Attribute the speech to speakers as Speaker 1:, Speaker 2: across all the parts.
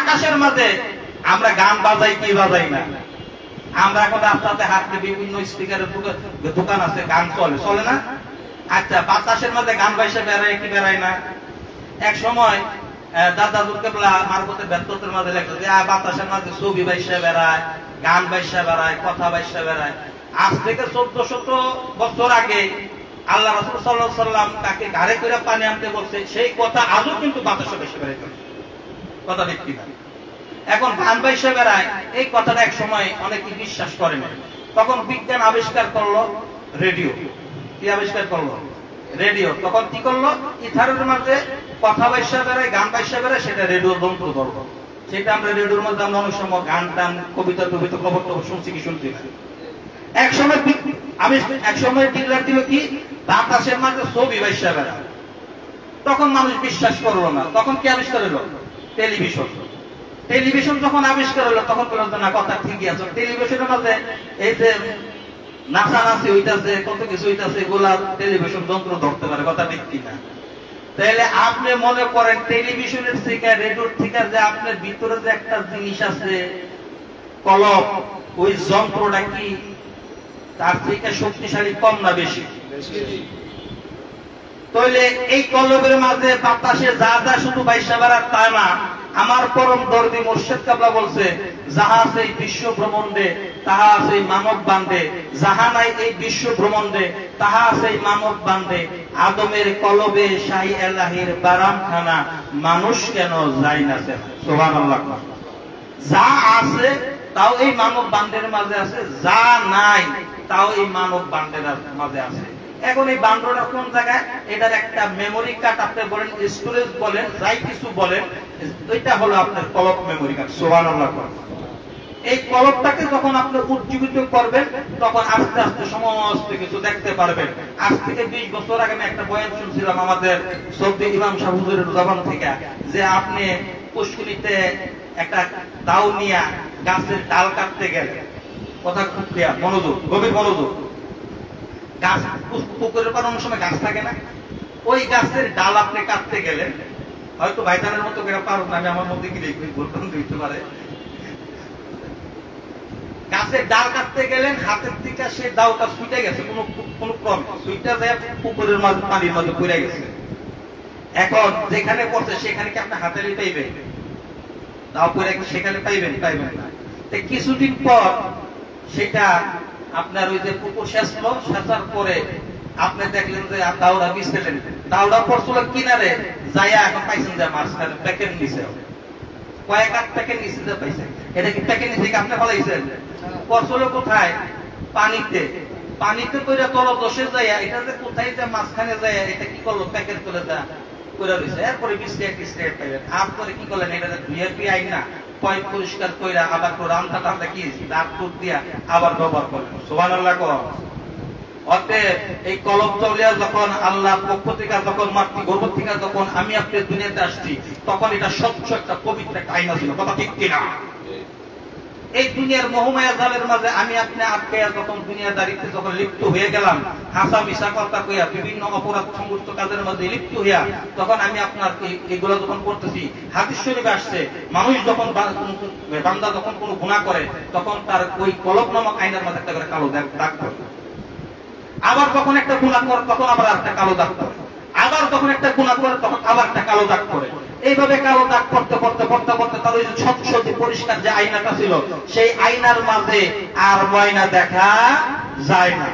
Speaker 1: আকাশের মাঝে আমরা গান বাজাই কি বাজাই না? আমরা এখন রাস্তাতে হাঁটতে বিভিন্ন স্পিকারের দোকান আছে, গান চলে, চলে না? আচ্ছা, বাতাসের মাঝে গান বাইসে বেড়ায় কি বেড়ায় না? এক সময় দাদা দুর্গেবলা মারফতের ব্যর্থতার মাঝে লেখা যে বাতাসের মাঝে ছবি বাইসে বেড়ায়, গান বাইসে বেড়ায়, কথা বাইসে বেড়ায়। আজ থেকে 1400 বছর আগে আল্লাহ রাসূল সাল্লাল্লাহু আলাইহি ওয়াসাল্লাম তাকে ঘাড়ে করে পানি আনতে বলছে, সেই কথা আজও কিন্তু বাতাসে বাইসে বেড়ায়। কথা ঠিক কিনা? এখন গান বাইসে বেড়ায়, এই কথাটা এক সময় অনেকে বিশ্বাস করে না। তখন বিজ্ঞান আবিষ্কার করলো রেডিও। কি আবিষ্কার করলো? রেডিও। তখন কি করলো? ইথারের মাঝে কথা বাইসা বেড়ায়, গান বাইসা বেড়ায়, সেটা রেডিও যন্ত্র ধরলো। সেটা আমরা রেডিওর মধ্যে আমরা অনেক সময় গান টান, কবিতা কবিতা, খবর টবর শুনছি কি শুনছি না। এক সময় ডিক্লার দিল কি বাতাসের মাঝে ছবি বাইসা বেড়ায়। তখন মানুষ বিশ্বাস করলো না। তখন কি আবিষ্কার হলো? টেলিভিশন। টেলিভিশন যখন আবিষ্কার হলো তখন বলতো না কথা ঠিকই আছে। টেলিভিশনের মাঝে এই যে নাচানাচি হইতাছে, কত কিছু হইতাছে, এগুলা টেলিভিশন যন্ত্র ধরতে পারে। কথা ঠিক কিনা? তাহলে আপনি মনে করেন টেলিভিশনের থেকে, রেডিওর থেকে যে আপনার ভিতরে যে একটা জিনিস আছে কলব, ওই যন্ত্রটা কি তার থেকে শক্তিশালী কম না বেশি? তাহলে এই কলবের মাঝে বাতাসে যা যা শুধু বাইসা বেড়ার তা না, আমার পরম দর্দি মুর্শিদ কাবলা বলছে, যাহা আছে এই বিশ্ব ব্রহ্মাণ্ডে তাহা আছে এই মানব বান্ডে, যাহা নাই এই বিশ্ব ব্রহ্মাণ্ডে তাহা আছে এই মানব বান্ডে, আদমের কলবে শাহী এলাহির বারামখানা, মানুষ কেন যায় না? সুবহানাল্লাহ। যা আছে তাও এই মানব বান্ডের মাঝে আছে, যা নাই তাও এই মানব বান্ডের মাঝে আছে। এখন এই বান্ডটা কোন জায়গায়? এটার একটা মেমোরি কার্ড আপনি বলেন, স্টোরেজ বলেন, যাই কিছু বলেন, ওইটা হলো আপনার কলব মেমোরি কার্ড। সুবহানাল্লাহ। এই কলবটাকে যখন আপনি উজ্জীবিত করবেন তখন আস্তে আস্তে সমস্ত কিছু দেখতে পারবেন। আজ থেকে 20 বছর আগে আমি একটা বয়ান শুনছিলাম আমাদের সৌদি ইমাম সাহেব হুজুরের জবান থেকে, যে আপনি পুষ্করিতে একটা দাও নিয়া গাছের ডাল কাটতে গেলে, কথা খুব ক্লিয়ার, মনোযোগ, গভীর মনোযোগ। গাছ পুকুরের পার অনেক সময় গাছ থাকে না, ওই গাছের ডাল আপনি কাটতে গেলেন, হয়তো ভাইজানের মতো করে পারো না, আমি আমার মধ্যে কি দেখবি বলতাম দিতে পারে। গাছের ডাল কাটতে গেলেন, হাতের থেকে সে দাওটা ছুটে গেছে, কোনো ক্রমে ছুটে যায় পুকুরের মাঝে, পানির মাঝে পড়ে গেছে। এখন যেখানে পড়ছে সেখানে কি আপনি হাতে পাইবেন? দাও পড়ে গেছে সেখানে পাইবেন? পাইবেন না। কিছুদিন পর সেটা আপনার ওই যে পুকুর সেচলো, সেচার পরে আপনি দেখলেন যে দাওড়া মিশতেলেন, দাওড়া পড়ছিল কিনারে যাইয়া এখন পাইছেন যে মাঝখানে প্যাকেট নিচে, কয়েক আট প্যাকেট নিচে যে পাইছেন। এটা কি প্যাকেট নিচে আপনি ফলাইছেন? পড়ছিল কোথায়? পানিতে। পানিতে করে তলদশে যাইয়া এটা যে কোথায় যে মাঝখানে যাইয়া এটা কি করলো? প্যাকেট করে যা করে রয়েছে। এরপরে বিস্টেট পাইলেন। আপনারে কি করলেন? এটা ভিআইপি আইন না, পয়েন্ট পরিষ্কার কইরা আবার রান্না টান্না কি দাঁত টুট দিয়া আবার ব্যবহার করলেন। সুবহানাল্লাহ। অতএব এই কলব তওলিয়া যখন আল্লাহর পক্ষ থেকে, যখন মাতৃগর্ভ থেকে যখন আমি আপনি দুনিয়াতে আসছি, তখন এটা স্বচ্ছ একটা পবিত্র একটা আইনা ছিল। কথা ঠিক কিনা? এই দুনিয়ার মোহমায়া জালের মাঝে আমি আপনি আটকাইয়া যখন দুনিয়াদারিতে যখন লিপ্ত হয়ে গেলাম, হাসা মিশা কথা কইয়া বিভিন্ন অপরাধ সংগঠিত কাজের মধ্যে লিপ্ত হইয়া, তখন আমি আপনার এগুলো যখন করতেছি, হাদিস শরীফে আসছে, মানুষ যখন বান্দা যখন কোনো গুনাহ করে তখন তার ওই কলব নামক আইনের মাঝে একটা করে কালো দাগ পড়ে। আবার যখন একটা গুনাহ করে তখন আবার একটা কালো দাগ পড়ে। আবার যখন একটা গুনাহ করে তখন আবার একটা কালো দাগ পড়ে। এইভাবে কালো দাগ পড়তে পড়তে পড়তে পড়তে তার ওই স্বচ্ছ যে পরিষ্কার যে আয়নাটা ছিল, সেই আয়নার মাঝে আর ময়লা দেখা যায় না।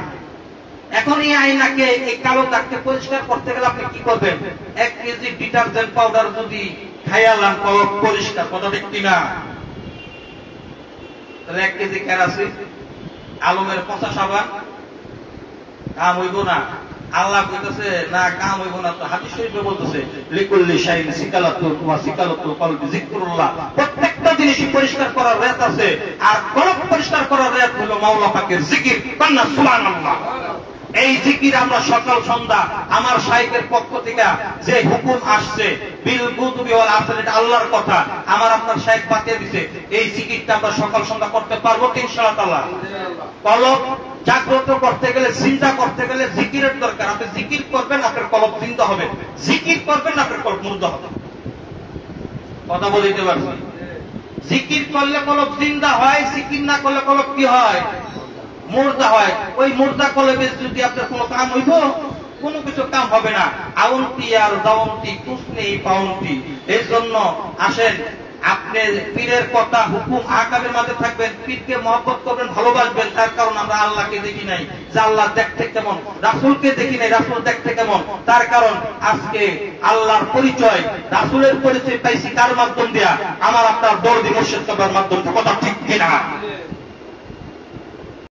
Speaker 1: এখন এই আয়নাকে, এই কালো দাগকে পরিষ্কার করতে গেলে আপনি কি করবেন? 1 কেজি ডিটারজেন্ট পাউডার যদি খাইয়ালাম কলব পরিষ্কার, কথা দেখতি না? তাহলে 1 কেজি কেরাসিন, আলমের পচা সাবান কাম হইব না। আল্লাহ কইতেছে না কাম হইব না, তো হাদিস শরীফে বলতেছে লিকুল্লি শাইইন সিকালাতুন ওয়া সিকালাতুল কলবি যিকরুল্লাহ। প্রত্যেকটা জিনিস পরিষ্কার করার রেত আছে, আর কলব পরিষ্কার করার রেত হলো মাওলা পাকের জিকির। কন্না সুবহানাল্লাহ। এই জিকির আমরা সকাল সন্ধ্যা আমার শাইখের পক্ষ থেকে যে হুকুম আসছে, বিল গুদবি ওয়াল আসর, এটা আল্লাহর কথা, আমার আপনার শাইখ বাতিয়ে দিয়েছে, এই জিকিরটা আমরা সকাল সন্ধ্যা করতে পারবো ইনশাআল্লাহ তাআলা। কলব জাগ্রত করতে গেলে, চিন্তা করতে গেলে জিকিরের দরকার। আপনি জিকির করবেন, আপনার কলব চিন্তা হবে। জিকির করবেন, আপনার কলব মুর্দা হবে। কথা বলতে পারছি? জিকির করলে কলব জিন্দা হয়, জিকির না করলে কলব কি হয়? মুর্দা হয়। ওই মুর্দা কলবে যদি আপনার কোনো কাম হইব, কোনো কিছু কাম হবে না। আউন্তি আর দাউন্তি কুছ নেই পাউন্তি। এই জন্য আসেন আপনি পীরের কথা হুকুম আকাবের মাঝে থাকবেন, পীরকে মহব্বত করবেন, ভালোবাসবেন। তার কারণ আমরা আল্লাহকে দেখি নাই, যে আল্লাহ দেখতে কেমন, রাসূলকে দেখি নাই, রাসূল দেখতে কেমন। তার কারণ আজকে আল্লাহর পরিচয়, রাসূলের পরিচয় পাইছি কার মাধ্যম দিয়া? আমার আপনার দরদি মুর্শিদ কবরের মাধ্যমে। কথা ঠিক কিনা?